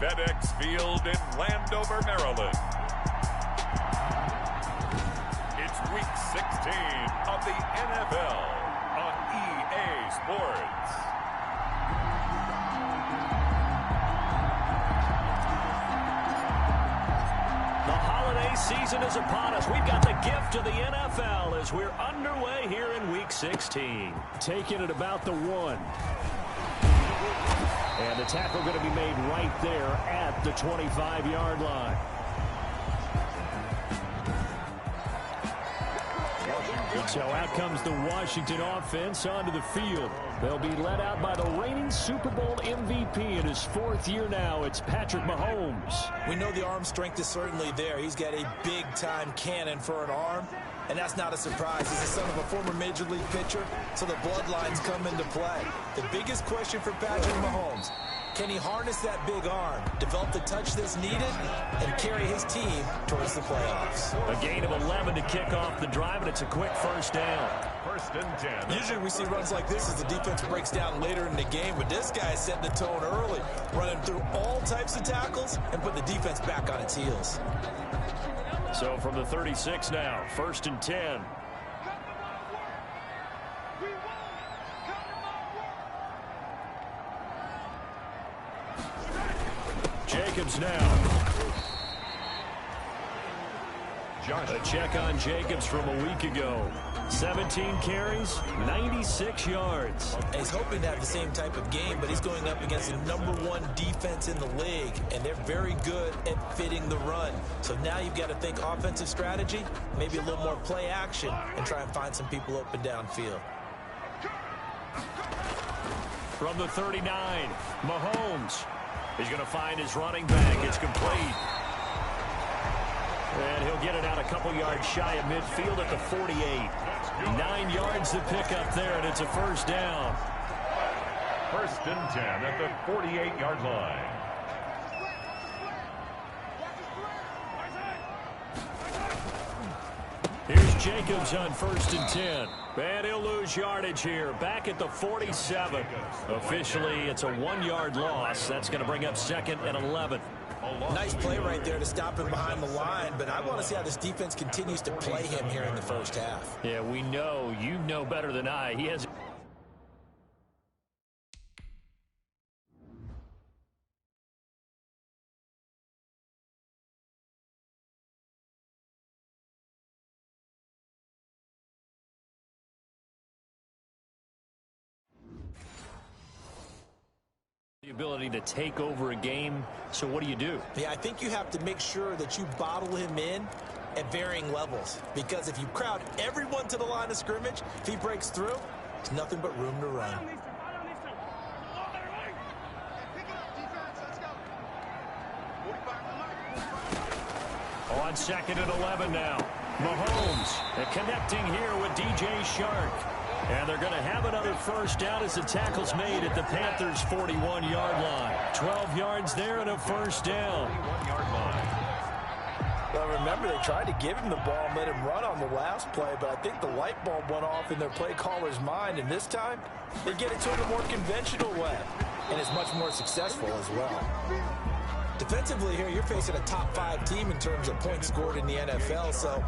FedEx Field in Landover, Maryland. It's Week 16 of the NFL on EA Sports. The holiday season is upon us. We've got the gift of the NFL as we're underway here in Week 16. Taking it about the 1. And the tackle going to be made right there at the 25-yard line. So out comes the Washington offense onto the field. They'll be led out by the reigning Super Bowl MVP in his 4th year now. It's Patrick Mahomes. We know the arm strength is certainly there. He's got a big-time cannon for an arm, and that's not a surprise. He's the son of a former Major League pitcher, so the bloodlines come into play. The biggest question for Patrick Mahomes, can he harness that big arm, develop the touch that's needed, and carry his team towards the playoffs? A gain of 11 to kick off the drive, and it's a quick first down. 1st and 10. Usually we see runs like this as the defense breaks down later in the game, but this guy is setting the tone early, running through all types of tackles and put the defense back on its heels. So from the 36 now, 1st and 10. Jacobs now. A check on Jacobs from a week ago. 17 carries, 96 yards. And he's hoping to have the same type of game, but he's going up against the #1 defense in the league, and they're very good at fitting the run. So now you've got to think offensive strategy, maybe a little more play action, and try and find some people open downfield. From the 39, Mahomes. He's going to find his running back. It's complete. And he'll get it out a couple yards shy of midfield at the 48. 9 yards to pick up there, and it's a first down. 1st and 10 at the 48-yard line. Here's Jacobs on 1st and 10. And he'll lose yardage here. Back at the 47. Officially, it's a 1-yard loss. That's going to bring up 2nd and 11. Nice play right there to stop him behind the line, but I want to see how this defense continues to play him here in the first half. Yeah, we know. You know better than I. He has... the ability to take over a game. So what do you do? Yeah, I think you have to make sure that you bottle him in at varying levels, because if you crowd everyone to the line of scrimmage, if he breaks through, there's nothing but room to run. On 2nd and 11 now. Mahomes connecting here with DJ Shark. And they're going to have another first down as the tackle's made at the Panthers' 41-yard line. 12 yards there and a first down. 41-yard line. Well, remember, they tried to give him the ball and let him run on the last play, but I think the light bulb went off in their play caller's mind, and this time they get it to him a more conventional way, and it's much more successful as well. Defensively here, you're facing a top 5 team in terms of points scored in the NFL, so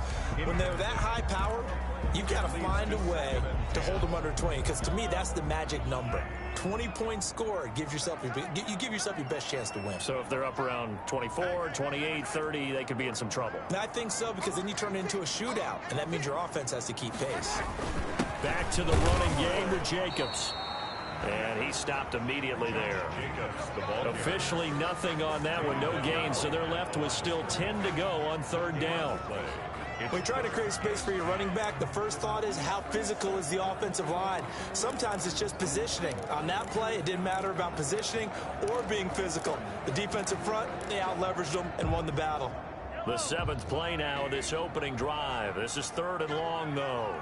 when they're that high power, you've got to find a way to hold them under 20, because to me, that's the magic number. 20 points scored, you give yourself your best chance to win. So if they're up around 24, 28, 30, they could be in some trouble. And I think so, because then you turn it into a shootout, and that means your offense has to keep pace. Back to the running game with Jacobs. And he stopped immediately there. Officially nothing on that one, no gain, so they're left with still 10 to go on 3rd down. When you try to create space for your running back, the first thought is how physical is the offensive line. Sometimes it's just positioning. On that play, it didn't matter about positioning or being physical. The defensive front, they out-leveraged them and won the battle. The 7th play now of this opening drive. This is 3rd and long, though.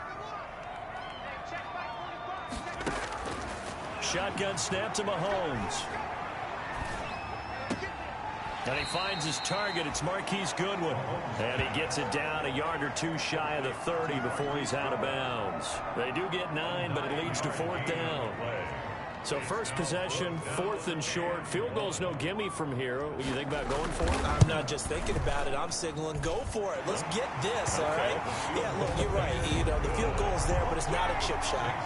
Shotgun snap to Mahomes. And he finds his target. It's Marquise Goodwin. And he gets it down a yard or two shy of the 30 before he's out of bounds. They do get 9, but it leads to 4th down. So first possession, 4th and short. Field goal's no gimme from here. What do you think about going for it? I'm not just thinking about it. I'm signaling go for it. Let's get this, all right? Yeah, look, you're right. You know, the field goal's there, but it's not a chip shot.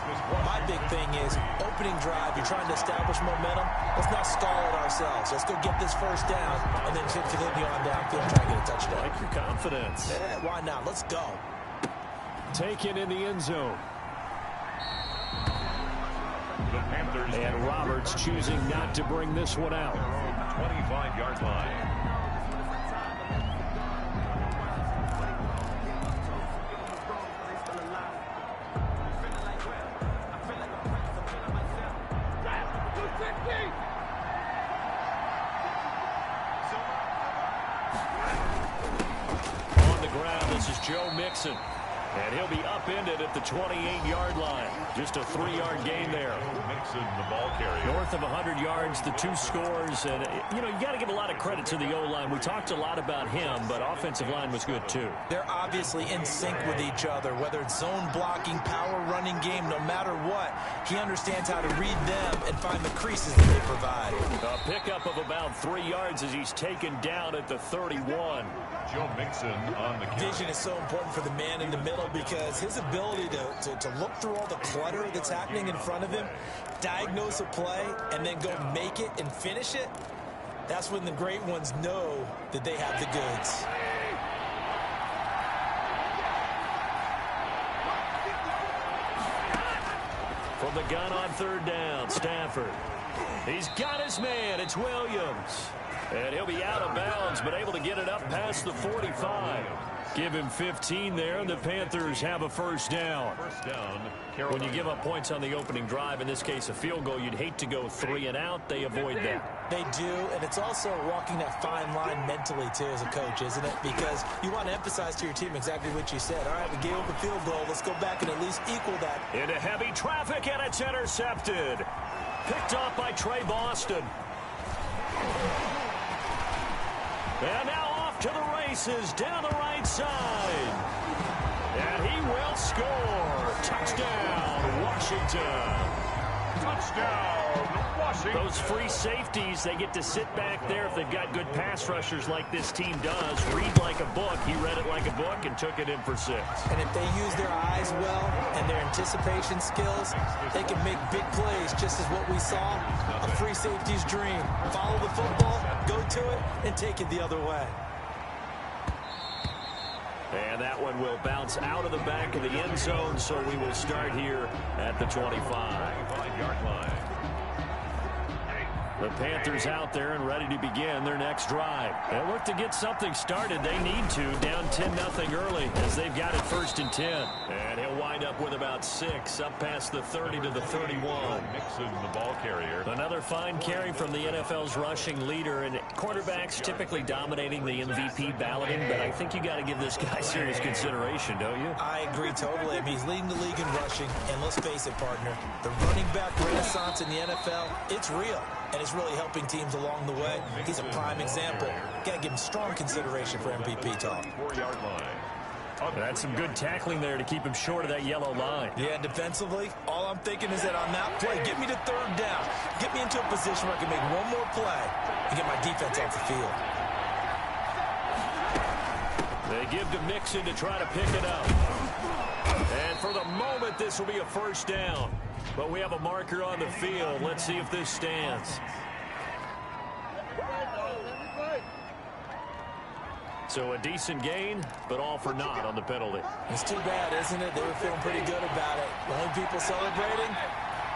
My big thing is opening drive. You're trying to establish momentum. Let's not stall it ourselves. Let's go get this first down and then continue on downfield and try to get a touchdown. Like your confidence. Yeah, why not? Let's go. Taken in the end zone. And Roberts choosing not to bring this one out. 25-yard line. On the ground, this is Joe Mixon. And he'll be upended at the 28-yard line. Just a 3-yard gain there. Mixon, the ball carrier. North of 100 yards, the 2 scores. And, you know, you got to give a lot of credit to the O-line. We talked a lot about him, but offensive line was good, too. They're obviously in sync with each other, whether it's zone blocking, power running game, no matter what. He understands how to read them and find the creases that they provide. A pickup of about 3 yards as he's taken down at the 31. Joe Mixon on the carry. Vision is so important for the man in the middle because his ability to look through all the clutter that's happening in front of him, diagnose a play, and then go make it and finish it, that's when the great ones know that they have the goods. From the gun on 3rd down, Stafford. He's got his man. It's Williams. And he'll be out of bounds, but able to get it up past the 45. Give him 15 there, and the Panthers have a first down. First down, When you give up points on the opening drive, in this case a field goal, you'd hate to go 3 and out. They avoid that. They do, and it's also walking that fine line mentally, too, as a coach, isn't it? Because you want to emphasize to your team exactly what you said. All right, we gave up a field goal. Let's go back and at least equal that. Into heavy traffic, and it's intercepted. Picked off by Trey Boston. And now off to the races down the right side. And he will score. Touchdown, Washington. touchdown, Washington. Those free safeties, they get to sit back there if they've got good pass rushers like this team does. Read like a book. He read it like a book and took it in for 6. And if they use their eyes well and their anticipation skills, they can make big plays, just as what we saw. A free safety's dream. Follow the football, go to it, and take it the other way. And that one will bounce out of the back of the end zone, so we will start here at the 25-yard line. The Panthers out there and ready to begin their next drive. They look to get something started. They need to, down 10-0 early as they've got it 1st and 10. And he'll wind up with about 6 up past the 30 to the 31. Mixon, the ball carrier. Another fine carry from the NFL's rushing leader, and quarterbacks typically dominating the MVP balloting, but I think you got to give this guy serious consideration, don't you? I agree totally. I mean, he's leading the league in rushing, and let's face it, partner, the running back renaissance in the NFL, it's real. And it's really helping teams along the way. He's a prime example. Got to give him strong consideration for MVP talk. 4-yard line. That's some good tackling there to keep him short of that yellow line. Yeah, defensively, all I'm thinking is that on that play, get me to 3rd down. Get me into a position where I can make one more play and get my defense off the field. They give to Mixon to try to pick it up. And for the moment, this will be a 1st down. But we have a marker on the field. Let's see if this stands. So a decent gain, but all for naught on the penalty. It's too bad, isn't it? They were feeling pretty good about it. The only people celebrating,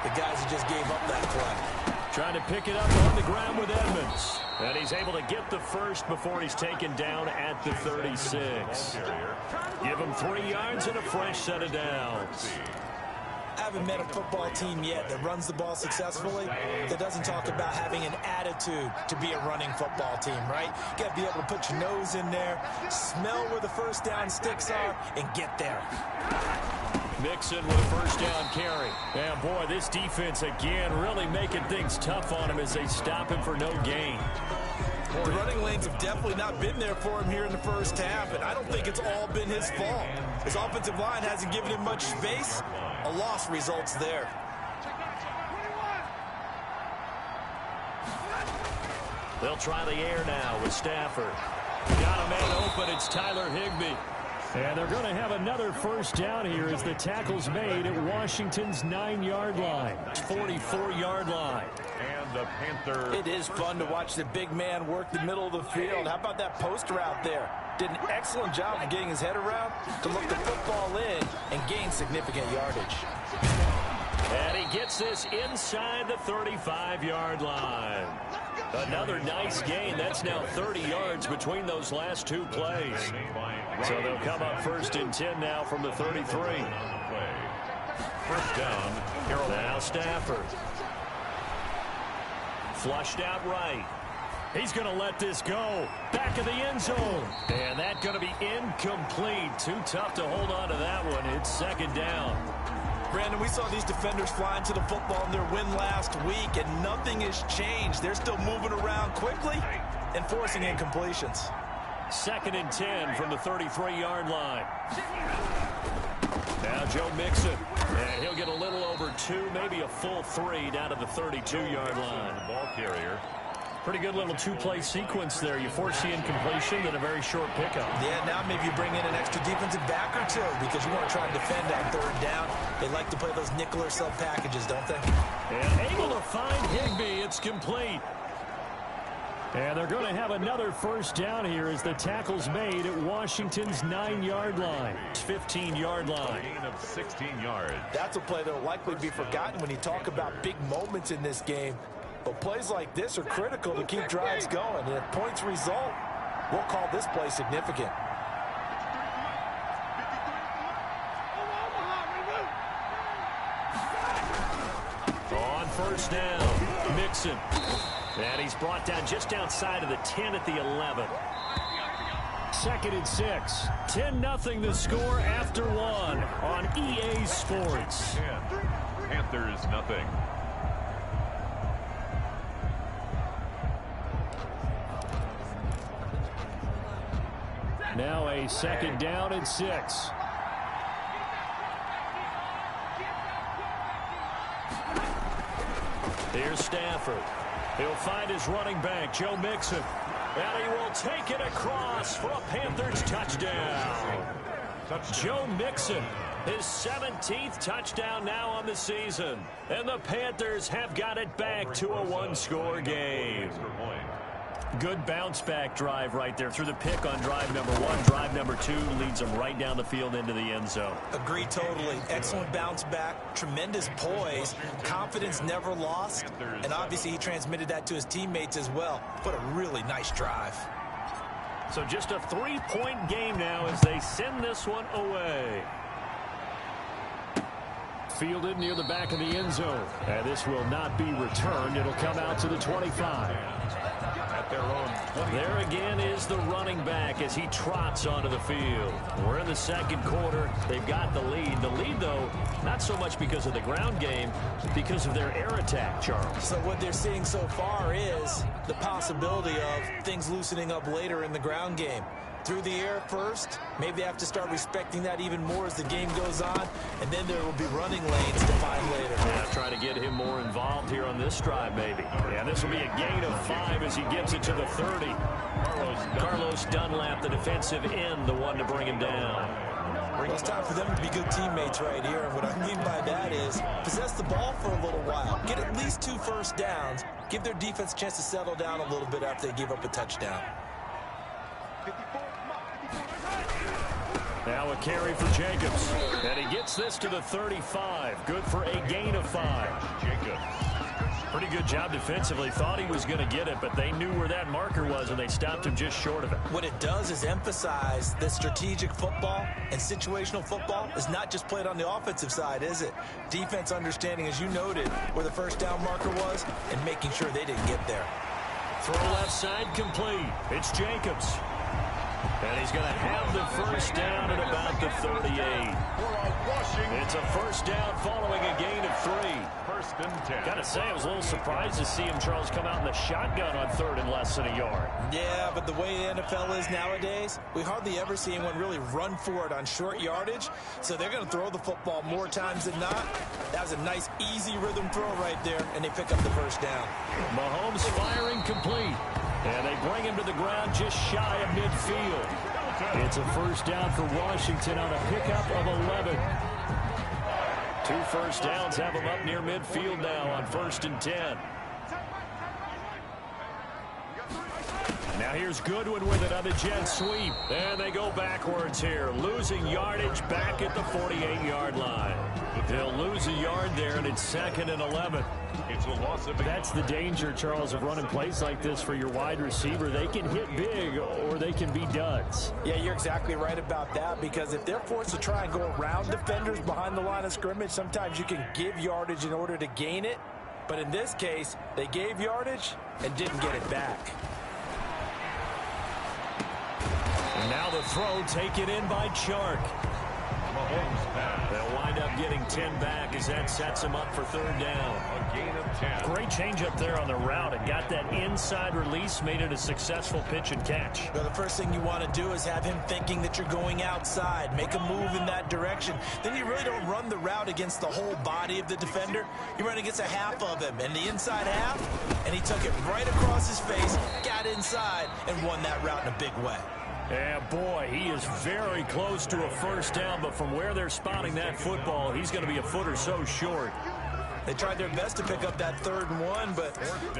the guys who just gave up that play. Trying to pick it up on the ground with Edmonds. And he's able to get the first before he's taken down at the 36. Give him 3 yards and a fresh set of downs. I haven't met a football team yet that runs the ball successfully that doesn't talk about having an attitude to be a running football team, right? You got to be able to put your nose in there, smell where the 1st down sticks are, and get there. Mixon with a 1st down carry. And boy, this defense again really making things tough on him as they stop him for no gain. The running lanes have definitely not been there for him here in the 1st half, and I don't think it's all been his fault. His offensive line hasn't given him much space. A loss results there. They'll try the air now with Stafford. Got a man open. It's Tyler Higbee. And they're going to have another first down here as the tackle's made at Washington's 9-yard line. 44-yard line. And the Panther. It is fun to watch the big man work the middle of the field. How about that post route there? Did an excellent job of getting his head around to look the football in and gain significant yardage. And he gets this inside the 35-yard line. Another nice gain. That's now 30 yards between those last two plays. So they'll come up 1st and 10 now from the 33. First down, Carolina. Now Stafford. Flushed out right. He's going to let this go. Back of the end zone. And that's going to be incomplete. Too tough to hold on to that one. It's 2nd down. Brandon, we saw these defenders flying to the football in their win last week, and nothing has changed. They're still moving around quickly and forcing incompletions. 2nd and 10 from the 33-yard line. Now Joe Mixon. And he'll get a little over 2, maybe a full 3 down to the 32-yard line. The ball carrier. Pretty good little two-play sequence there. You force the incompletion, then a very short pickup. Yeah, now maybe you bring in an extra defensive back or two because you want to try and defend on 3rd down. They like to play those nickel or sub packages, don't they? And able to find Higbee. It's complete. And they're going to have another first down here as the tackle's made at Washington's 9-yard line. 15-yard line. Gain of 16 yards. That's a play that will likely be forgotten when you talk about big moments in this game. But plays like this are critical to keep drives going. And if points result, we'll call this play significant. On 1st down, Mixon. And he's brought down just outside of the 10 at the 11. 2nd and 6. 10-0 the score after 1 on EA Sports. Panthers nothing. Now a 2nd down and 6. Here's Stafford. He'll find his running back, Joe Mixon. And he will take it across for a Panthers touchdown. Joe Mixon, his 17th touchdown now on the season. And the Panthers have got it back to a 1-score game. Good bounce-back drive right there through the pick on drive number 1. Drive number 2 leads them right down the field into the end zone. Agree totally. Excellent bounce back, tremendous poise, confidence never lost, and obviously he transmitted that to his teammates as well. What a really nice drive. So just a 3-point game now as they send this one away. Fielded near the back of the end zone. And this will not be returned. It'll come out to the 25. At their own 20. There again is the running back as he trots onto the field. We're in the 2nd quarter. They've got the lead. The lead, though, not so much because of the ground game, because of their air attack, Charles. So what they're seeing so far is the possibility of things loosening up later in the ground game. Through the air first, maybe they have to start respecting that even more as the game goes on, and then there will be running lanes to find later. Yeah, try to get him more involved here on this drive, maybe. And this will be a gain of 5 as he gets it to the 30. Carlos Dunlap, the defensive end, the one to bring him down. It's time for them to be good teammates right here. And what I mean by that is possess the ball for a little while. Get at least 2 first downs. Give their defense a chance to settle down a little bit after they give up a touchdown. Now a carry for Jacobs. And he gets this to the 35. Good for a gain of 5. Jacobs. Pretty good job defensively. Thought he was going to get it, but they knew where that marker was, and they stopped him just short of it. What it does is emphasize that strategic football and situational football is not just played on the offensive side, is it? Defense understanding, as you noted, where the first down marker was and making sure they didn't get there. Throw left side complete. It's Jacobs. And he's going to have the first down at about the 38. It's a first down following a gain of 3. 1st and 10. Got to say, I was a little surprised to see him, Charles, come out in the shotgun on 3rd and less than a yard. Yeah, but the way the NFL is nowadays, we hardly ever see anyone really run for it on short yardage. So they're going to throw the football more times than not. That was a nice, easy rhythm throw right there, and they pick up the first down. Mahomes firing complete. And they bring him to the ground just shy of midfield. It's a first down for Washington on a pickup of 11. 2 first downs have them up near midfield now on 1st and 10. Now here's Goodwin with it on the jet sweep. And they go backwards here, losing yardage back at the 48-yard line. They'll lose a yard there, and it's 2nd and 11. It's a loss of... That's the danger, Charles, of running plays like this for your wide receiver. They can hit big, or they can be duds. Yeah, you're exactly right about that, because if they're forced to try and go around defenders behind the line of scrimmage, sometimes you can give yardage in order to gain it. But in this case, they gave yardage and didn't get it back. And now the throw taken in by Chark. They'll wind up getting 10 back as that sets them up for 3rd down. A gain of 10. Great change up there on the route and got that inside release, made it a successful pitch and catch. Well, the first thing you want to do is have him thinking that you're going outside, make a move in that direction. Then you really don't run the route against the whole body of the defender. You run against a half of him, and the inside half, and he took it right across his face, got inside, and won that route in a big way. Yeah, boy, he is very close to a first down, but from where they're spotting that football, he's going to be a foot or so short. They tried their best to pick up that 3rd and 1, but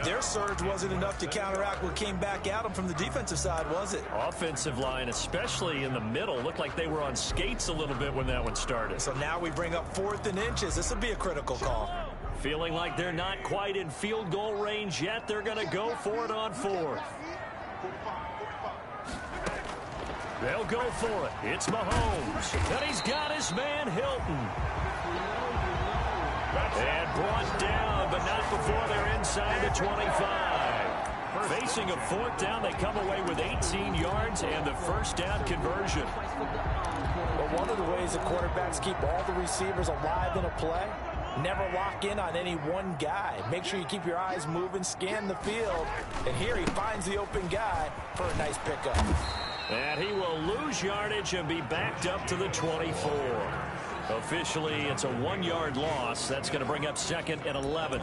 their surge wasn't enough to counteract what came back at them from the defensive side, was it? Offensive line, especially in the middle, looked like they were on skates a little bit when that one started. So now we bring up 4th and inches. This will be a critical call. Feeling like they're not quite in field goal range yet, they're going to go for it on 4th. They'll go for it. It's Mahomes. And he's got his man, Hilton. And brought down, but not before they're inside the 25. Facing a 4th down, they come away with 18 yards and the first down conversion. Well, one of the ways the quarterbacks keep all the receivers alive in a play, never lock in on any one guy. Make sure you keep your eyes moving, scan the field. And here he finds the open guy for a nice pickup. And he will lose yardage and be backed up to the 24. Officially, it's a 1-yard loss. That's going to bring up 2nd and 11.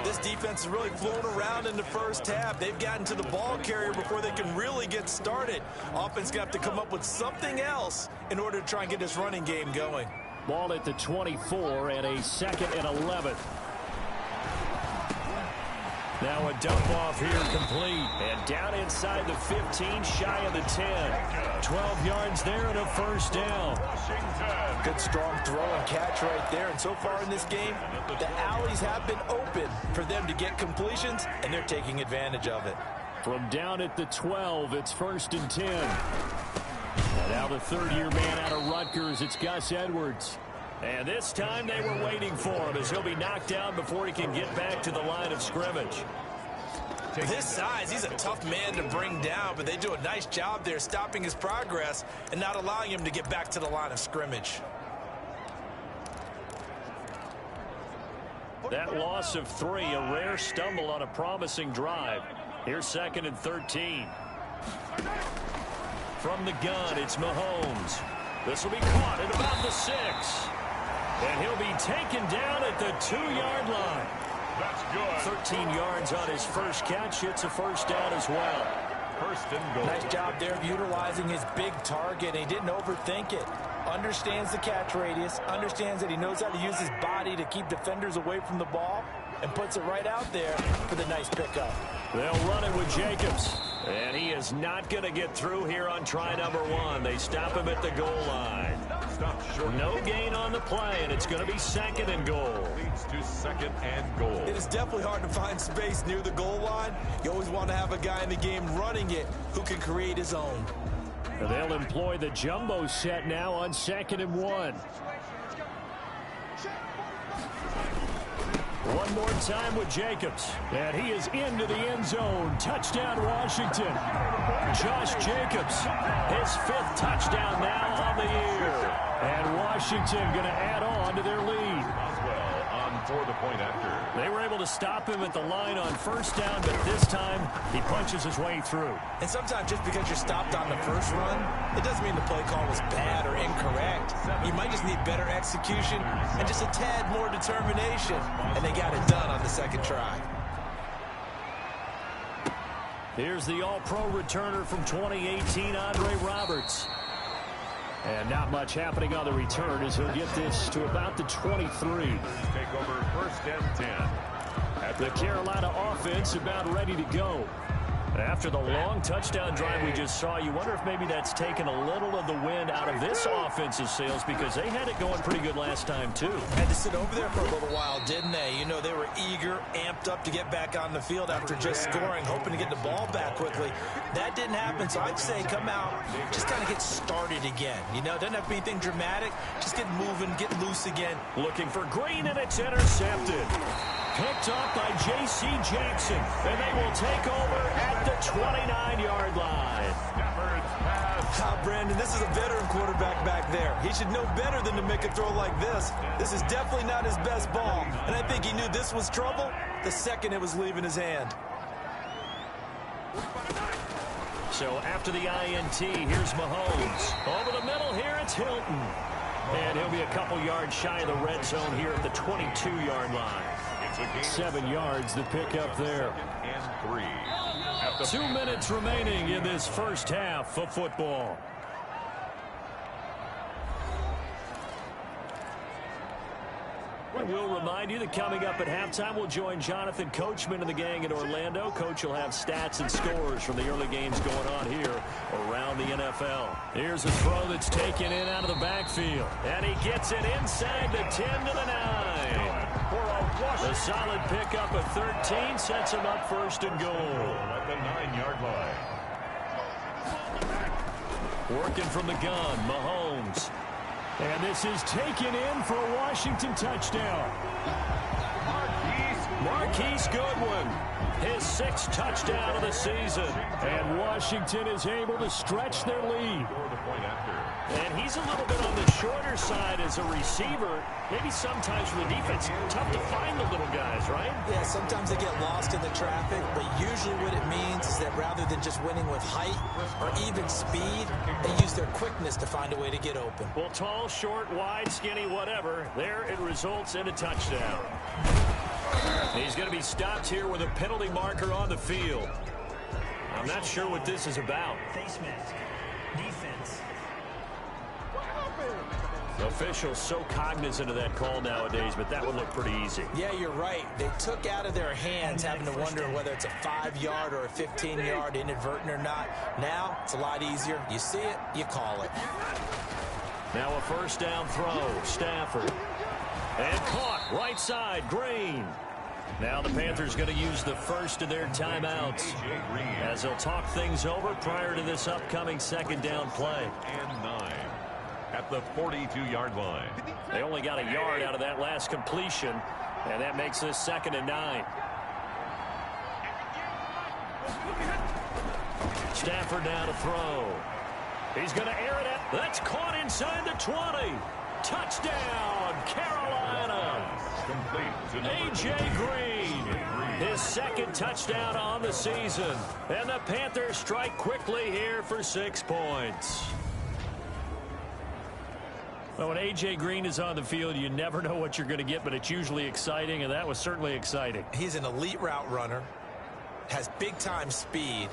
This defense has really flown around in the first half. They've gotten to the ball carrier before they can really get started. Offense going to have to come up with something else in order to try and get this running game going. Ball at the 24 and a 2nd and 11. Now a dump off here complete. And down inside the 15, shy of the 10. 12 yards there and a first down. Good strong throw and catch right there. And so far in this game, the alleys have been open for them to get completions, and they're taking advantage of it. From down at the 12, it's 1st and 10. And now the 3rd-year man out of Rutgers, it's Gus Edwards. And this time they were waiting for him as he'll be knocked down before he can get back to the line of scrimmage. With his size, he's a tough man to bring down, but they do a nice job there stopping his progress and not allowing him to get back to the line of scrimmage. That loss of 3, a rare stumble on a promising drive. Here's 2nd and 13. From the gun, it's Mahomes. This will be caught at about the 6. And he'll be taken down at the 2-yard line. That's good. 13 yards on his first catch. It's a first down as well. 1st and goal. Nice job there of utilizing his big target. He didn't overthink it. Understands the catch radius. Understands that he knows how to use his body to keep defenders away from the ball. And puts it right out there for the nice pickup. They'll run it with Jacobs. And he is not going to get through here on try number 1. They stop him at the goal line. No gain on the play, and it's going to be 2nd and goal. Leads to 2nd and goal. It is definitely hard to find space near the goal line. You always want to have a guy in the game running it who can create his own. And they'll employ the jumbo set now on 2nd and 1. One more time with Jacobs. And he is into the end zone. Touchdown, Washington. Josh Jacobs, his 5th touchdown now on the year. And Washington going to add on to their lead. For the point after. They were able to stop him at the line on 1st down, but this time he punches his way through. And sometimes just because you're stopped on the first run, it doesn't mean the play call was bad or incorrect. You might just need better execution and just a tad more determination. And they got it done on the 2nd try. Here's the All-Pro returner from 2018, Andre Roberts. And not much happening on the return as he'll get this to about the 23. Take over 1st and 10. The Carolina offense about ready to go. After the long touchdown drive we just saw, you wonder if maybe that's taken a little of the wind out of this offensive sails because they had it going pretty good last time, too. Had to sit over there for a little while, didn't they? You know, they were eager, amped up to get back on the field after just scoring, hoping to get the ball back quickly. That didn't happen, so I'd say come out, just kind of get started again. You know, doesn't have to be anything dramatic. Just get moving, get loose again. Looking for Green, and it's intercepted. Picked up by J.C. Jackson, and they will take over at the 29-yard line. Brandon, this is a veteran quarterback back there. He should know better than to make a throw like this. This is definitely not his best ball, and I think he knew this was trouble the second it was leaving his hand. So after the INT, here's Mahomes. Over the middle here, it's Hilton. And he'll be a couple yards shy of the red zone here at the 22-yard line. 7 yards to pick up there. 2 minutes remaining in this first half of football. We'll remind you that coming up at halftime, we'll join Jonathan Coachman and the gang in Orlando. Coach will have stats and scores from the early games going on here around the NFL. Here's a throw that's taken in out of the backfield. And he gets it inside the 10 to the 9. A solid pickup of 13 sets him up 1st and goal. At the 9-yard line. Working from the gun, Mahomes. And this is taken in for a Washington touchdown. Marquise Goodwin, his 6th touchdown of the season. And Washington is able to stretch their lead. And he's a little bit on the shorter side as a receiver. Maybe sometimes for the defense, tough to find the little guys, right? Yeah, sometimes they get lost in the traffic, but usually what it means is that rather than just winning with height or even speed, they use their quickness to find a way to get open. Well, tall, short, wide, skinny, whatever, there it results in a touchdown. He's going to be stopped here with a penalty marker on the field. I'm not sure what this is about. Face mask. Defense. Officials so cognizant of that call nowadays, but that would look pretty easy. Yeah, you're right. They took out of their hands having to wonder whether it's a 5-yard or a 15-yard inadvertent or not. Now, it's a lot easier. You see it, you call it. Now a 1st down throw, Stafford. And caught, right side, Green. Now the Panthers going to use the first of their timeouts as they'll talk things over prior to this upcoming 2nd down play. And 9 at the 42-yard line. They only got a yard out of that last completion, and that makes this 2nd and 9. Stafford now to throw. He's going to air it out. That's caught inside the 20. Touchdown, Carolina. A.J. Green, his 2nd touchdown on the season. And the Panthers strike quickly here for 6 points. Well, when A.J. Green is on the field, you never know what you're going to get, but it's usually exciting, and that was certainly exciting. He's an elite route runner, has big-time speed.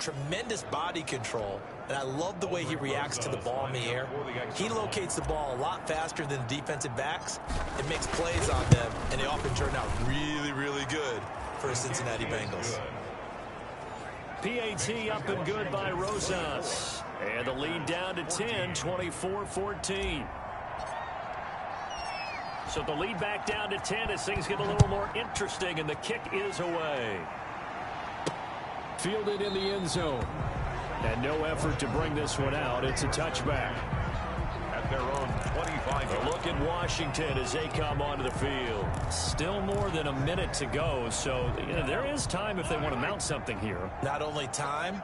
Tremendous body control, and I love the way he reacts to the ball in the air. He locates the ball a lot faster than the defensive backs. It makes plays on them, and they often turn out really, really good for the Cincinnati Bengals. PAT up and good by Rosas. And the lead down to 10, 24-14. So the lead back down to 10 as things get a little more interesting, and the kick is away. Fielded in the end zone. And no effort to bring this one out. It's a touchback. At their own 25. A look at Washington as they come onto the field. Still more than a minute to go, so there is time if they want to mount something here. Not only time,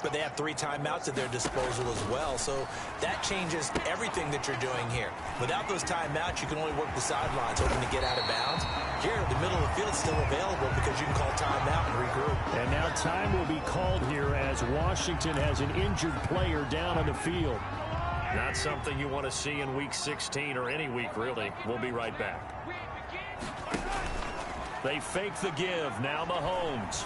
But they have 3 timeouts at their disposal as well, so that changes everything that you're doing here. Without those timeouts, you can only work the sidelines, hoping to get out of bounds. Here, the middle of the field is still available because you can call timeout and regroup. And now time will be called here as Washington has an injured player down on the field. Not something you want to see in Week 16 or any week, really. We'll be right back. They fake the give. Now Mahomes.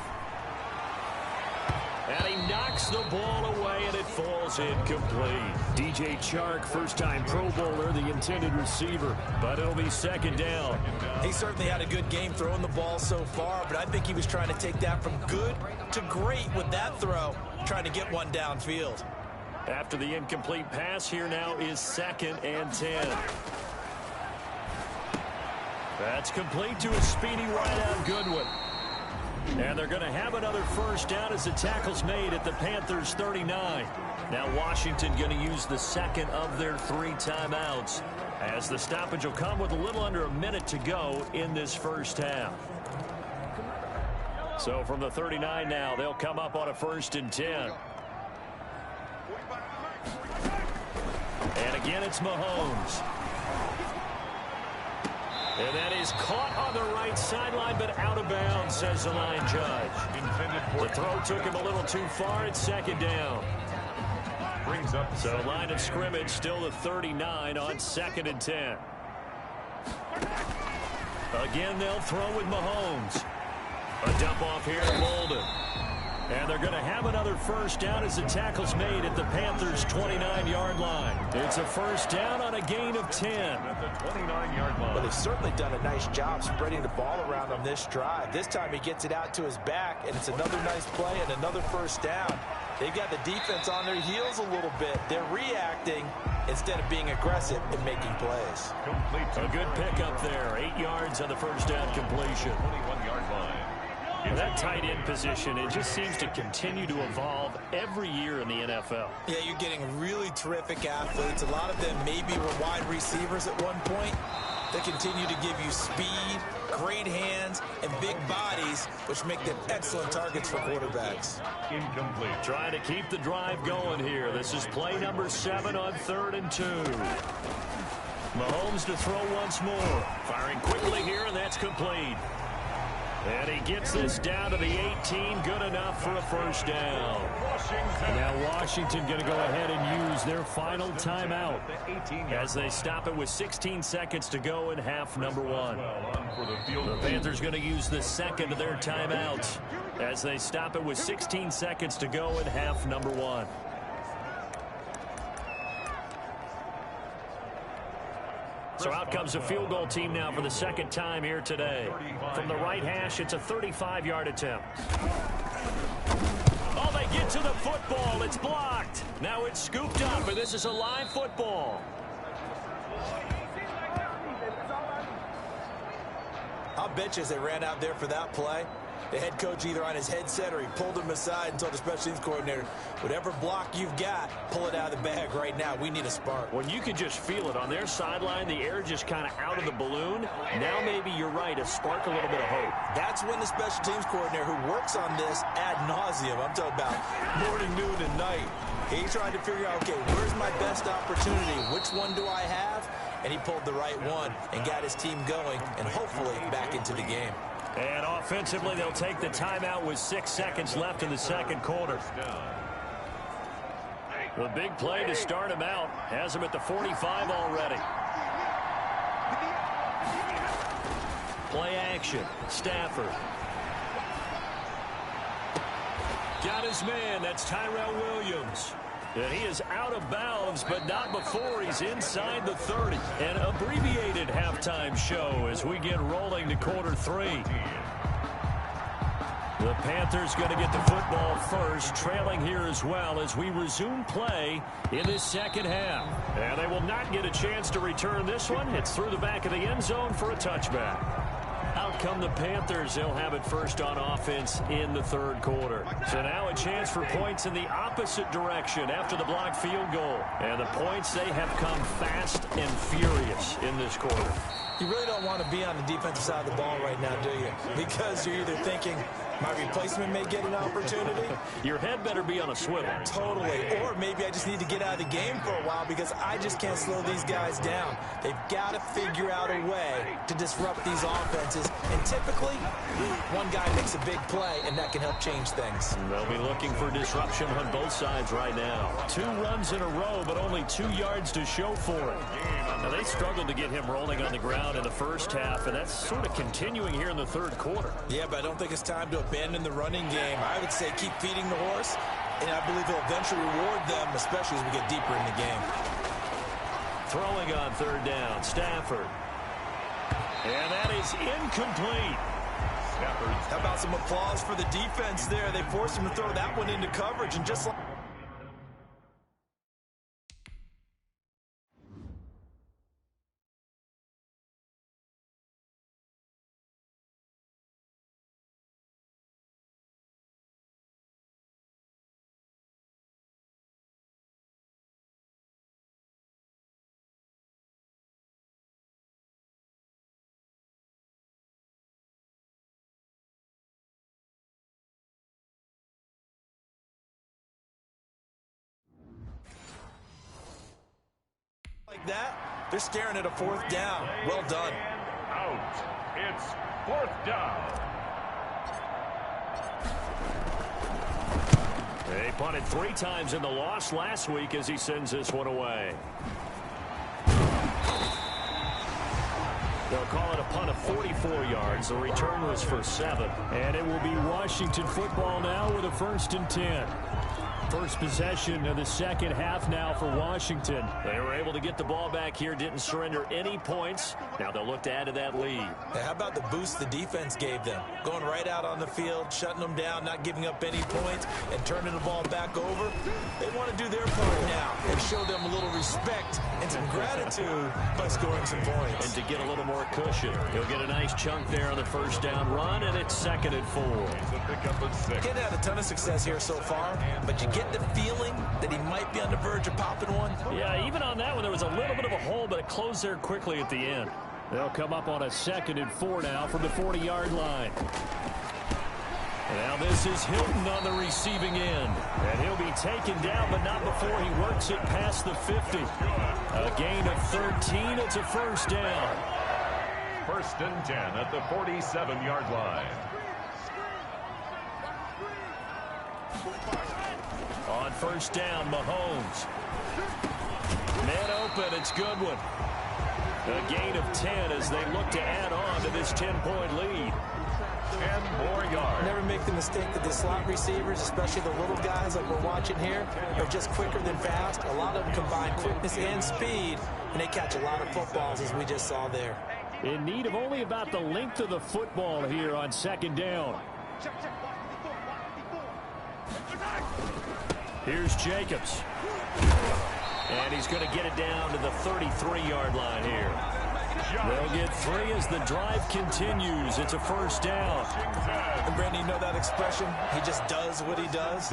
And he knocks the ball away, and it falls incomplete. DJ Chark, first-time Pro Bowler, the intended receiver, but it'll be second down. He certainly had a good game throwing the ball so far, but I think he was trying to take that from good to great with that throw, trying to get one downfield. After the incomplete pass, here now is 2nd and 10. That's complete to a speedy wideout Goodwin. And they're going to have another first down as the tackle's made at the Panthers' 39. Now Washington going to use the second of their 3 timeouts, as the stoppage will come with a little under a minute to go in this first half. So from the 39 now, they'll come up on a 1st and 10. And again, it's Mahomes. And that is caught on the right sideline, but out of bounds, says the line judge. The throw took him a little too far. It's 2nd down. Brings up. So line of scrimmage still the 39 on 2nd and 10. Again, they'll throw with Mahomes. A dump off here to Bolden. And they're going to have another first down as the tackle's made at the Panthers' 29-yard line. It's a first down on a gain of 10. At the 29-yard line. But they've certainly done a nice job spreading the ball around on this drive. This time he gets it out to his back, and it's another nice play and another first down. They've got the defense on their heels a little bit. They're reacting instead of being aggressive and making plays. Complete. A good pickup there. 8 yards on the first down completion. 21-yard line. That tight end position, it just seems to continue to evolve every year in the NFL. Yeah, you're getting really terrific athletes. A lot of them maybe were wide receivers at one point. They continue to give you speed, great hands, and big bodies, which make them excellent targets for quarterbacks. Incomplete. Trying to keep the drive going here. This is play number 7 on 3rd and 2. Mahomes to throw once more. Firing quickly here, and that's complete. And he gets this down to the 18, good enough for a first down. Now Washington going to go ahead and use their final timeout as they stop it with 16 seconds to go in half number 1. The Panthers going to use the second of their timeouts as they stop it with 16 seconds to go in half number 1. So out comes the field goal team now for the second time here today. From the right hash, it's a 35-yard attempt. Oh, they get to the football. It's blocked. Now it's scooped up, and this is a live football. I'll bet you as they ran out there for that play, the head coach either on his headset or he pulled him aside and told the special teams coordinator, whatever block you've got, pull it out of the bag right now. We need a spark. When you can just feel it on their sideline, the air just kind of out of the balloon. Now maybe you're right, a spark, a little bit of hope. That's when the special teams coordinator who works on this ad nauseum, I'm talking about morning, noon, and night, he tried to figure out, okay, where's my best opportunity? Which one do I have? And he pulled the right one and got his team going and hopefully back into the game. And offensively, they'll take the timeout with 6 seconds left in the second quarter. The big play to start him out has him at the 45 already. Play action. Stafford. Got his man. That's Tyrell Williams. And he is out of bounds, but not before he's inside the 30. An abbreviated halftime show as we get rolling to quarter 3. The Panthers going to get the football first, trailing here as well as we resume play in this second half. And they will not get a chance to return this one. It's through the back of the end zone for a touchback. Out come the Panthers. They'll have it first on offense in the third quarter. So now a chance for points in the opposite direction after the blocked field goal. And the points, they have come fast and furious in this quarter. You really don't want to be on the defensive side of the ball right now, do you? Because you're either thinking, My replacement may get an opportunity. Your head better be on a swivel. Totally. Or maybe I just need to get out of the game for a while because I just can't slow these guys down. They've got to figure out a way to disrupt these offenses. And typically, one guy makes a big play, and that can help change things. They'll be looking for disruption on both sides right now. 2 runs in a row, but only 2 yards to show for it. Now, they struggled to get him rolling on the ground in the first half, and that's sort of continuing here in the third quarter. Yeah, but I don't think it's time to abandon the running game. I would say keep feeding the horse, and I believe he'll eventually reward them, especially as we get deeper in the game. Throwing on third down, Stafford. And that is incomplete. How about some applause for the defense there? They forced him to throw that one into coverage, and just like... that, they're staring at a 4th down. Well done. Out. It's 4th down. They punted 3 times in the loss last week as he sends this one away. They'll call it a punt of 44 yards. The return was for 7. And it will be Washington football now with a 1st and 10. First possession of the second half now for Washington. They were able to get the ball back here, didn't surrender any points. Now they'll look to add to that lead. Hey, how about the boost the defense gave them? Going right out on the field, shutting them down, not giving up any points, and turning the ball back over. They want to do their part now and show them a little respect and some gratitude by scoring some points. And to get a little more cushion, he'll get a nice chunk there on the first down run, and it's 2nd and 4. Getting had a ton of success here so far, but you get the feeling that he might be on the verge of popping one. Yeah, even on that one, there was a little bit of a hole, but it closed there quickly at the end. They'll come up on a 2nd and 4 now from the 40-yard line. Now this is Hilton on the receiving end. And he'll be taken down, but not before he works it past the 50. A gain of 13. It's a 1st down. 1st and 10 at the 47-yard line. On 1st down, Mahomes. Man open, it's Goodwin. A gain of 10 as they look to add on to this 10-point lead. 10 more yards. Never make the mistake that the slot receivers, especially the little guys like we're watching here, are just quicker than fast. A lot of them combine quickness and speed, and they catch a lot of footballs, as we just saw there. In need of only about the length of the football here on 2nd down. Here's Jacobs. And he's going to get it down to the 33-yard line here. They'll get 3 as the drive continues. It's a 1st down. And Brandon, you know that expression? He just does what he does.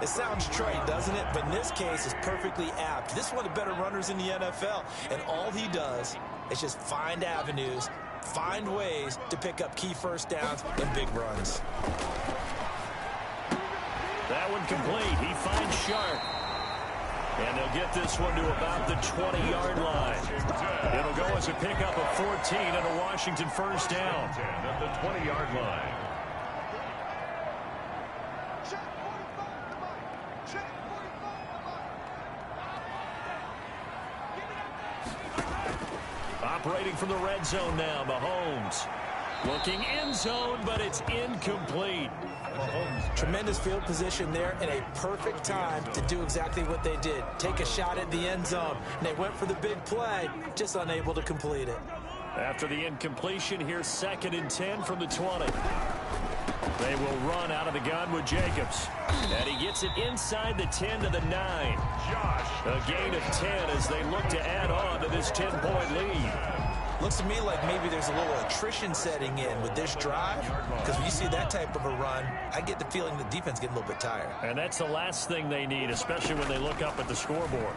It sounds trite, doesn't it? But in this case, it's perfectly apt. This is one of the better runners in the NFL. And all he does is just find avenues, find ways to pick up key 1st downs and big runs. That one complete. He finds Sharp. And they'll get this one to about the 20-yard line. It'll go as a pickup of 14 and a Washington 1st down. 10 at the 20-yard line. Operating from the red zone now, Mahomes. Looking end zone, but it's incomplete. Tremendous field position there and a perfect time to do exactly what they did. Take a shot at the end zone. And they went for the big play, just unable to complete it. After the incompletion, here's 2nd and 10 from the 20. They will run out of the gun with Jacobs. And he gets it inside the 10 to the 9. A gain of 10 as they look to add on to this 10-point lead. Looks to me like maybe there's a little attrition setting in with this drive, because when you see that type of a run, I get the feeling the defense getting a little bit tired. And that's the last thing they need, especially when they look up at the scoreboard.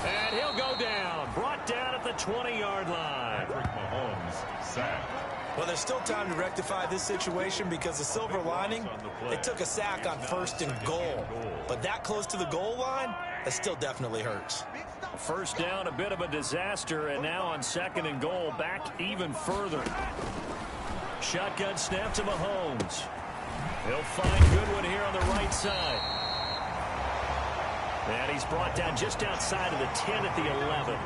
And he'll go down, brought down at the 20-yard line. Mahomes sacked. Well, there's still time to rectify this situation because the silver lining, they took a sack on 1st and goal. But that close to the goal line, that still definitely hurts. First down, a bit of a disaster, and now on 2nd and goal, back even further. Shotgun snap to Mahomes. He'll find Goodwin here on the right side. And he's brought down just outside of the 10 at the 11.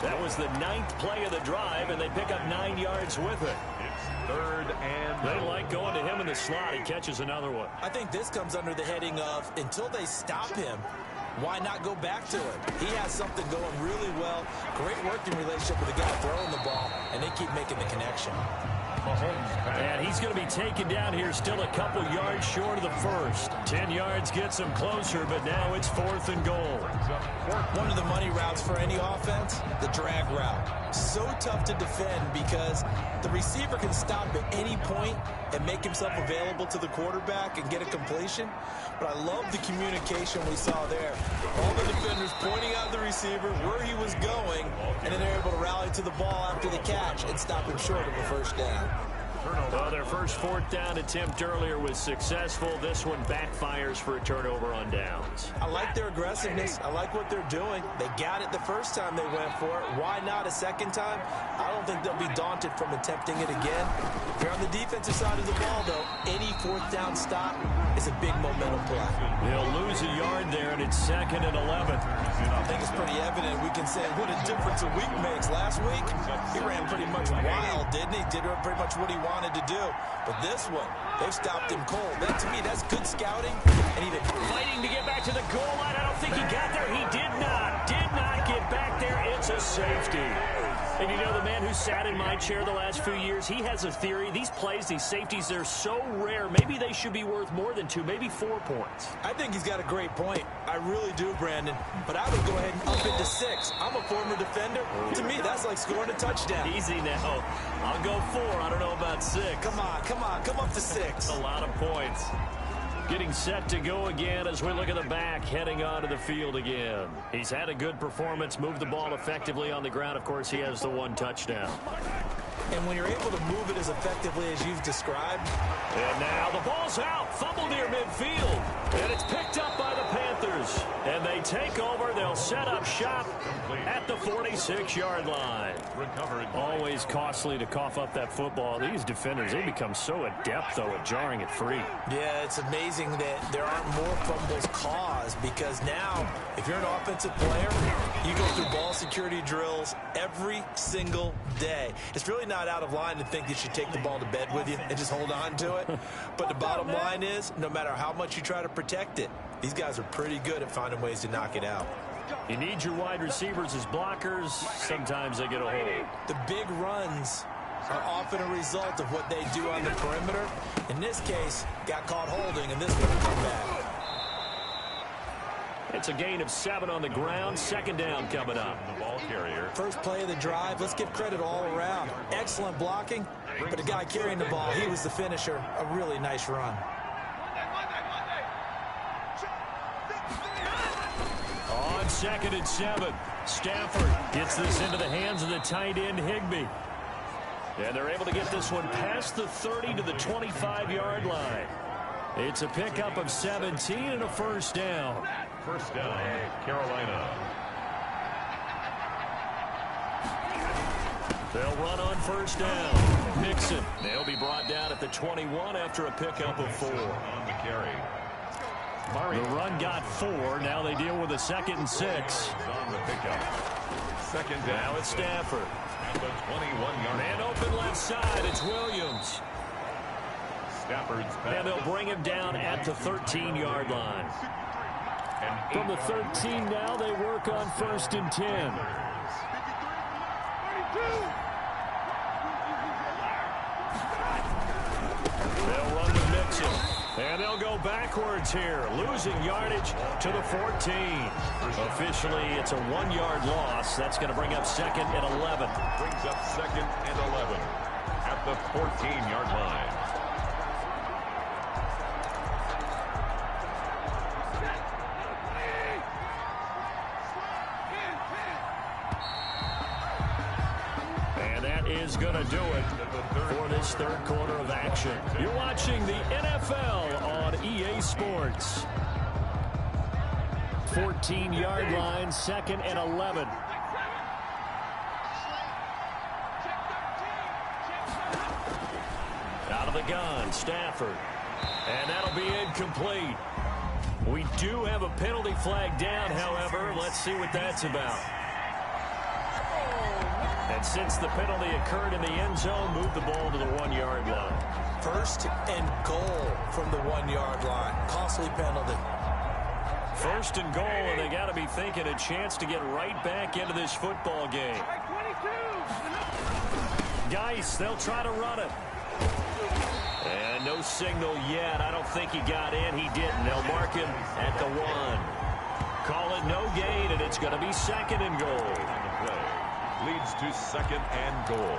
That was the 9th play of the drive, and they pick up 9 yards with it. It's 3rd and They like going to him in the slot. He catches another one. I think this comes under the heading of until they stop him, why not go back to it? He has something going really well. Great working relationship with the guy throwing the ball, and they keep making the connection. And he's going to be taken down here still a couple yards short of the first. 10 yards gets him closer, but now it's 4th and goal. One of the money routes for any offense, the drag route. So tough to defend because the receiver can stop at any point and make himself available to the quarterback and get a completion. But I love the communication we saw there. All the defenders pointing out the receiver where he was going, and then they're able to rally to the ball after the catch and stop him short of a first down. Well, their first 4th down attempt earlier was successful. This one backfires for a turnover on downs. I like their aggressiveness. I like what they're doing. They got it the first time they went for it. Why not a second time? I don't think they'll be daunted from attempting it again. If you're on the defensive side of the ball, though, any 4th down stop is a big momentum play. They'll lose a yard there, and it's 2nd and 11. I think it's pretty evident. We can say what a difference a week makes. Last week, he ran pretty much wild, didn't he? Did pretty much what he wanted to do. But this one, they've stopped him cold. That, to me, that's good scouting. And even Fighting to get back to the goal line. I don't think he got there. He did not get back there. It's a safety. And you know, the man who sat in my chair the last few years, he has a theory. These plays, these safeties, they're so rare. Maybe they should be worth more than 2, maybe 4 points. I think he's got a great point. I really do, Brandon. But I would go ahead and up into 6. I'm a former defender. To me, that's like scoring a touchdown. Easy now. I'll go 4. I don't know about 6. Come on. Come up to 6. A lot of points. Getting set to go again as we look at the back, heading onto the field again. He's had a good performance, moved the ball effectively on the ground. Of course, he has the 1 touchdown. And when you're able to move it as effectively as you've described. And now the ball's out, fumbled near midfield. And it's picked up by the Panthers. And they take over. They'll set up shop at the 46-yard line. Always costly to cough up that football. These defenders, they become so adept, though, at jarring it free. Yeah, it's amazing that there aren't more fumbles caused because now, if you're an offensive player, you go through ball security drills every single day. It's really not out of line to think you should take the ball to bed with you and just hold on to it. But the bottom line is, no matter how much you try to protect it, these guys are pretty good at finding ways to knock it out. You need your wide receivers as blockers. Sometimes they get a hold. The big runs are often a result of what they do on the perimeter. In this case, got caught holding, and this one will come back. It's a gain of 7 on the ground. 2nd down coming up. The ball carrier. First play of the drive, let's give credit all around. Excellent blocking, but the guy carrying the ball, he was the finisher. A really nice run. On 2nd and 7, Stafford gets this into the hands of the tight end, Higbee. And they're able to get this one past the 30 to the 25-yard line. It's a pickup of 17 and a first down. First down, Carolina. They'll run on first down. Mixon. They'll be brought down at the 21 after a pickup of 4. On the carry. The run got 4. Now they deal with a 2nd and 6. On the pickup. 2nd down. Now it's Stafford. At the 21-yard Man open left side. It's Williams. Stafford's pass. And they'll bring him down at the 13-yard line. From the 13 now, they work on 1st and 10. They'll run with Mixon. And they'll go backwards here, losing yardage to the 14. Officially, it's a 1-yard loss. That's going to bring up 2nd and 11. Brings up 2nd and 11 at the 14-yard line. And that is going to do it. for this third quarter of action. You're watching the NFL on EA Sports. 14-yard line, 2nd and 11. Out of the gun, Stafford. And that'll be incomplete. We do have a penalty flag down, however. Let's see what that's about. And since the penalty occurred in the end zone, move the ball to the 1-yard line. 1st and goal from the 1-yard line. Costly penalty. 1st and goal, and they got to be thinking a chance to get right back into this football game. Geis, they'll try to run it. And no signal yet. I don't think he got in. He didn't. They'll mark him at the 1. Call it no gain, and it's going to be 2nd and goal. Leads to 2nd and goal.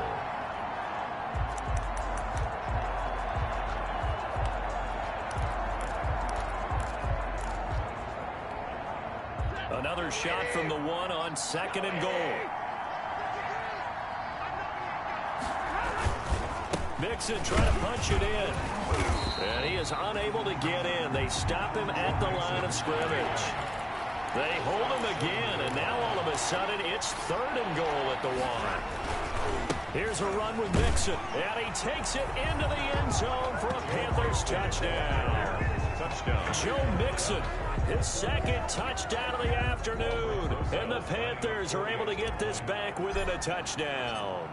Another shot from the 1 on 2nd and goal. Mixon trying to punch it in. And he is unable to get in. They stop him at the line of scrimmage. They hold him again, and now all of a sudden it's 3rd and goal at the 1. Here's a run with Mixon, and he takes it into the end zone for a Panthers touchdown. Joe Mixon, his 2nd touchdown of the afternoon, and the Panthers are able to get this back within a touchdown.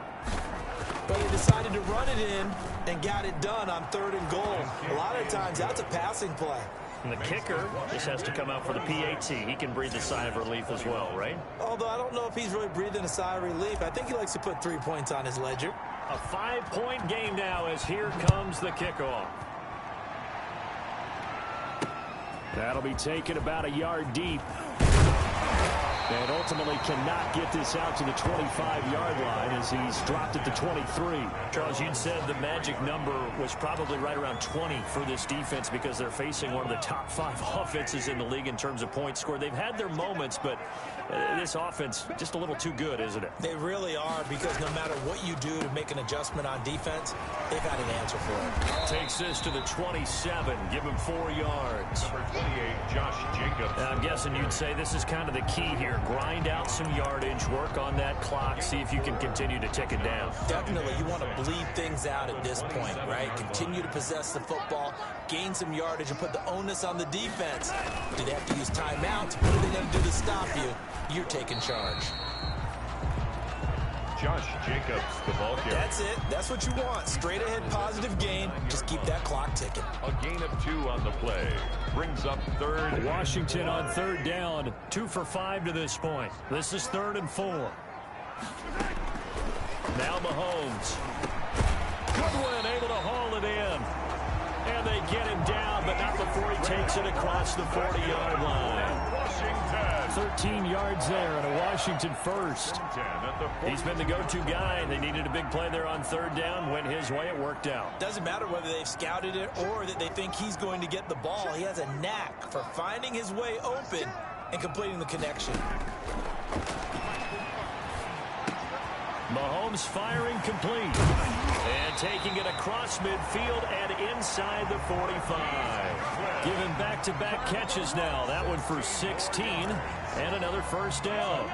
But he decided to run it in and got it done on 3rd and goal. A lot of times that's a passing play. And the kicker just has to come out for the PAT. He can breathe a sigh of relief as well, right? Although I don't know if he's really breathing a sigh of relief. I think he likes to put 3 points on his ledger. A 5-point game now as here comes the kickoff. That'll be taken about a yard deep. And ultimately cannot get this out to the 25-yard line as he's dropped it to 23. Charles, you'd said the magic number was probably right around 20 for this defense because they're facing one of the top 5 offenses in the league in terms of points scored. They've had their moments, but this offense just a little too good, isn't it? They really are, because no matter what you do to make an adjustment on defense, they've had an answer for it. Takes this to the 27. Give him 4 yards. Number 28, Josh Jacobs. I'm guessing you'd say this is kind of the key here. Grind out some yardage, work on that clock, see if you can continue to tick it down. Definitely, you want to bleed things out at this point, right? Continue to possess the football, gain some yardage, and put the onus on the defense. Do they have to use timeouts? What are they going to do to stop you? You're taking charge. Josh Jacobs, the ball carrier. That's it. That's what you want. Straight ahead positive gain. Just keep that clock ticking. A gain of 2 on the play. Brings up 3rd. Washington on 3rd down. 2 for 5 to this point. This is 3rd and 4. Now Mahomes. Goodwin able to haul it in. And they get him down, but not before he takes it across the 40-yard line. Washington. 13 yards there and a Washington first. He's been the go-to guy. They needed a big play there on 3rd down. Went his way. It worked out. Doesn't matter whether they've scouted it or that they think he's going to get the ball. He has a knack for finding his way open and completing the connection. Mahomes firing complete. And taking it across midfield and inside the 45. Given back-to-back catches now. That one for 16 and another first down.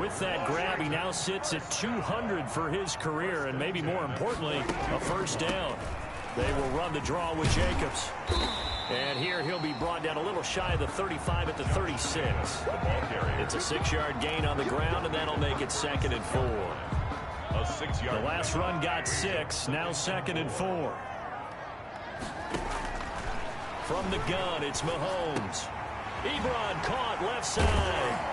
With that grab, he now sits at 200 for his career, and maybe more importantly, a first down. They will run the draw with Jacobs. And here he'll be brought down a little shy of the 35 at the 36. It's a 6-yard gain on the ground, and that'll make it 2nd and 4. A 6-yard. The last run got 6, now 2nd and 4. From the gun, it's Mahomes. Ebron caught left side.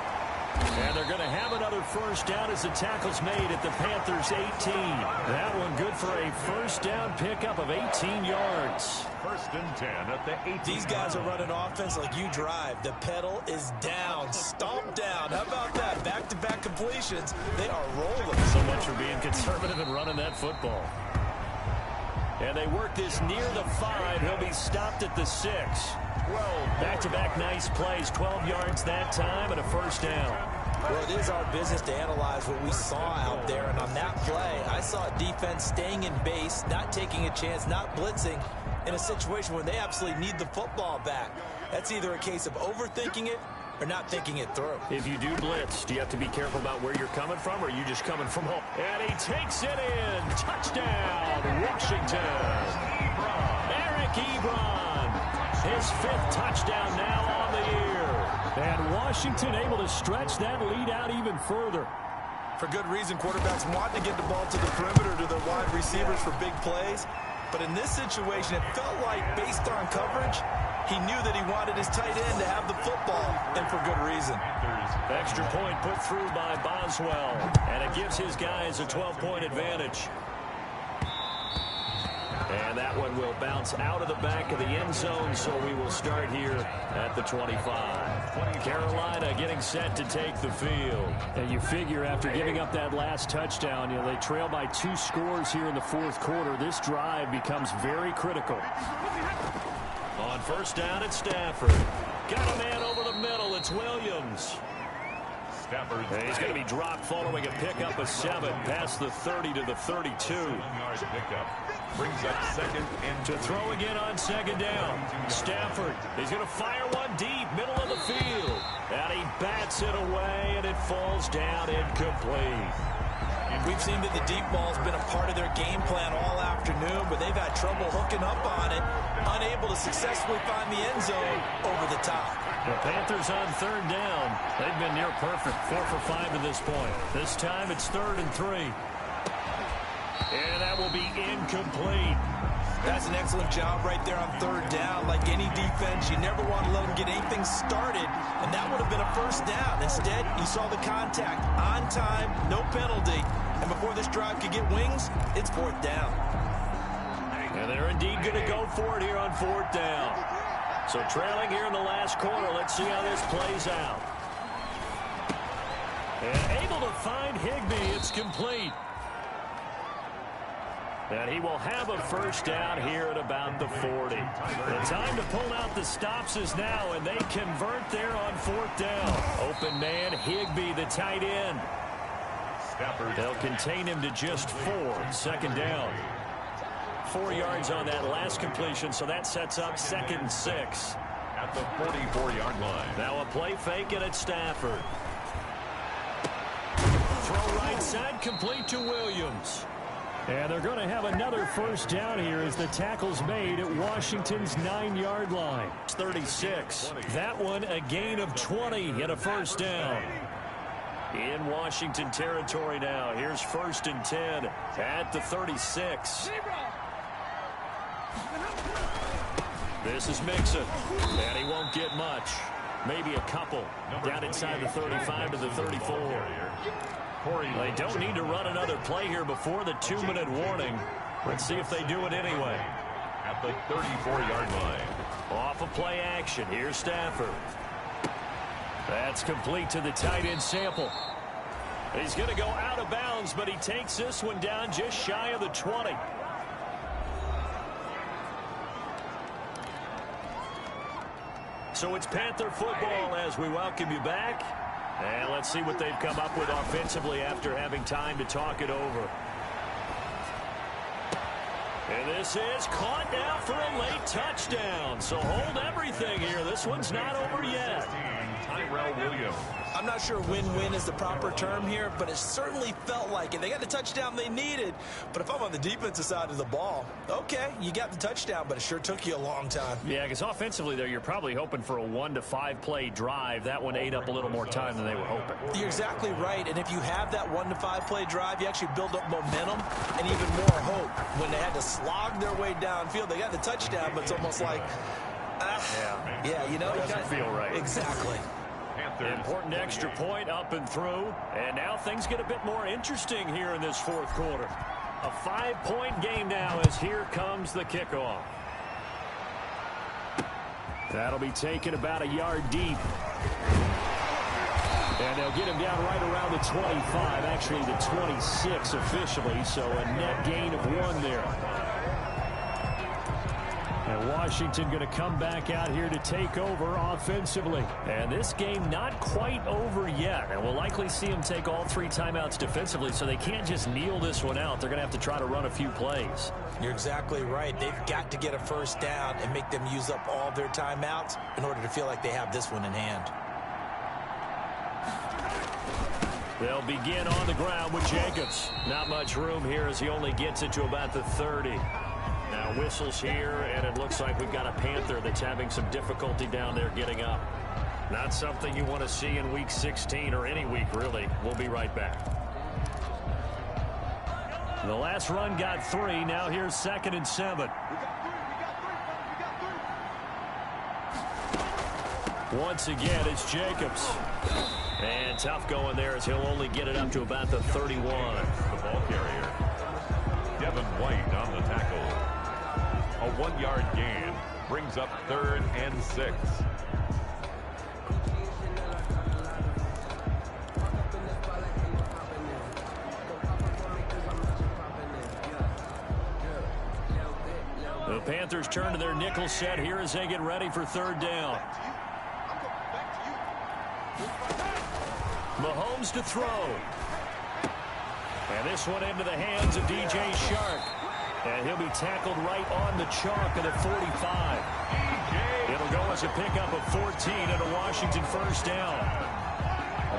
And they're going to have another first down as the tackle's made at the Panthers' 18. That one good for a first down pickup of 18 yards. 1st and 10 at the 18. These guys are running offense like you drive. The pedal is down, stomped down. How about that? Back-to-back completions. They are rolling. So much for being conservative and running that football. And they work this near the 5. He'll be stopped at the 6. Back-to-back nice plays. 12 yards that time and a first down. Well, it is our business to analyze what we saw out there, and on that play, I saw a defense staying in base, not taking a chance, not blitzing, in a situation where they absolutely need the football back. That's either a case of overthinking it or not thinking it through. If you do blitz, do you have to be careful about where you're coming from, or are you just coming from home? And he takes it in. Touchdown, Washington. Eric Ebron, his 5th touchdown now on the year. And Washington able to stretch that lead out even further. For good reason, quarterbacks want to get the ball to the perimeter to their wide receivers for big plays. But in this situation, it felt like, based on coverage, he knew that he wanted his tight end to have the football, and for good reason. Extra point put through by Boswell, and it gives his guys a 12-point advantage. And that one will bounce out of the back of the end zone, so we will start here at the 25. Carolina getting set to take the field. And you figure after giving up that last touchdown, they trail by 2 scores here in the 4th quarter. This drive becomes very critical. On first down, it's Stafford. Got a man over the middle. It's Williams. And he's going to be dropped following a pickup of 7 past the 30 to the 32. Brings up 2nd and to throw again on 2nd down. Stafford, he's going to fire one deep, middle of the field. And he bats it away, and it falls down incomplete. We've seen that the deep ball's been a part of their game plan all afternoon, but they've had trouble hooking up on it, unable to successfully find the end zone over the top. The Panthers on 3rd down. They've been near perfect, 4 for 5 to this point. This time it's 3rd and 3. And that will be incomplete. That's an excellent job right there on 3rd down. Like any defense, you never want to let them get anything started, and that would have been a first down. Instead, you saw the contact on time, no penalty, and before this drive could get wings, it's 4th down. And they're indeed going to go for it here on 4th down. So trailing here in the last quarter, let's see how this plays out. And able to find Higbee, it's complete. And he will have a first down here at about the 40. The time to pull out the stops is now, and they convert there on 4th down. Open man, Higbee, the tight end. They'll contain him to just 4. 2nd down. 4 yards on that last completion, so that sets up 2nd and 6. At the 44-yard line. Now a play fake, and it's Stafford. Throw right side, complete to Williams. And they're going to have another first down here as the tackle's made at Washington's 9-yard line. 36. That one a gain of 20 and a first down. In Washington territory now. Here's 1st and 10 at the 36. This is Mixon. And he won't get much. Maybe a couple. Down inside the 35 to the 34. They don't need to run another play here before the 2-minute warning. Let's see if they do it anyway. At the 34-yard line. Off of play action. Here's Stafford. That's complete to the tight end Sample. He's going to go out of bounds, but he takes this one down just shy of the 20. So it's Panther football as we welcome you back. And let's see what they've come up with offensively after having time to talk it over. And this is caught now for a late touchdown. So hold everything here. This one's not over yet. Tyrell Williams. I'm not sure win-win is the proper term here, but it certainly felt like it. They got the touchdown they needed. But if I'm on the defensive side of the ball, okay, you got the touchdown, but it sure took you a long time. Yeah, because offensively there, you're probably hoping for a 1 to 5 play drive. That one ate up a little more time than they were hoping. You're exactly right. And if you have that 1 to 5 play drive, you actually build up momentum and even more hope. When they had to slog their way downfield, they got the touchdown, but it's almost like, yeah, you know, it doesn't feel right. Exactly. Important extra point up and through. And now things get a bit more interesting here in this 4th quarter. A 5-point game now as here comes the kickoff. That'll be taken about a yard deep. And they'll get him down right around the 25, actually the 26 officially, so a net gain of 1 there. And Washington going to come back out here to take over offensively. And this game not quite over yet. And we'll likely see them take all 3 timeouts defensively, so they can't just kneel this one out. They're going to have to try to run a few plays. You're exactly right. They've got to get a first down and make them use up all their timeouts in order to feel like they have this one in hand. They'll begin on the ground with Jacobs. Not much room here as he only gets it to about the 30. Now whistles here, and it looks like we've got a Panther that's having some difficulty down there getting up. Not something you want to see in Week 16 or any week, really. We'll be right back. The last run got 3. Now here's 2nd and 7. Once again, it's Jacobs. And tough going there as he'll only get it up to about the 31. The ball carrier. Devin White on the tackle. A 1-yard gain brings up 3rd and 6. The Panthers turn to their nickel set here as they get ready for 3rd down. Mahomes to throw. And this one into the hands of DJ Shark. And he'll be tackled right on the chalk of the 45. It'll go as a pickup of 14 and a Washington first down.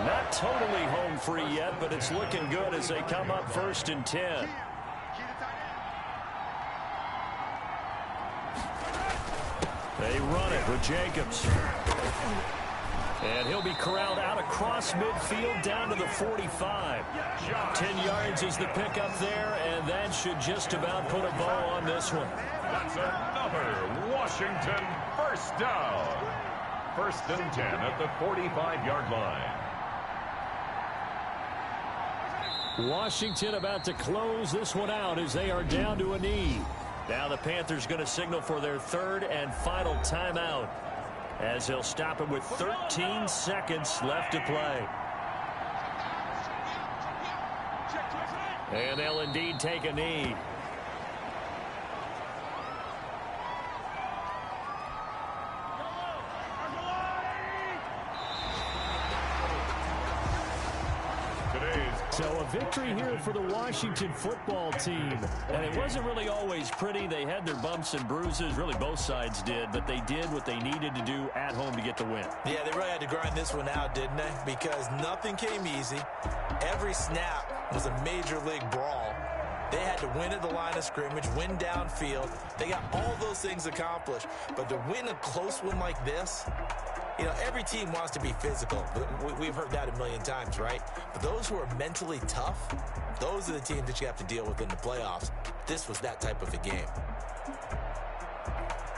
Not totally home free yet, but it's looking good as they come up 1st and 10. They run it with Jacobs. And he'll be corralled out across midfield down to the 45. 10 yards is the pickup there, and that should just about put a bow on this one. That's another Washington first down. 1st and 10 at the 45-yard line. Washington about to close this one out as they are down to a knee. Now the Panthers going to signal for their 3rd and final timeout, as they'll stop it with 13 seconds left to play. And they'll indeed take a knee. So a victory here for the Washington football team. And it wasn't really always pretty. They had their bumps and bruises. Really, both sides did. But they did what they needed to do at home to get the win. Yeah, they really had to grind this one out, didn't they? Because nothing came easy. Every snap was a major league brawl. They had to win at the line of scrimmage, win downfield. They got all those things accomplished. But to win a close one like this, you know, every team wants to be physical. We've heard that a million times, right? But those who are mentally tough, those are the teams that you have to deal with in the playoffs. This was that type of a game.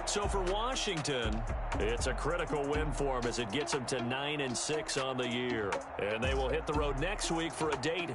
So for Washington, it's a critical win for them as it gets them to 9-6 on the year. And they will hit the road next week for a date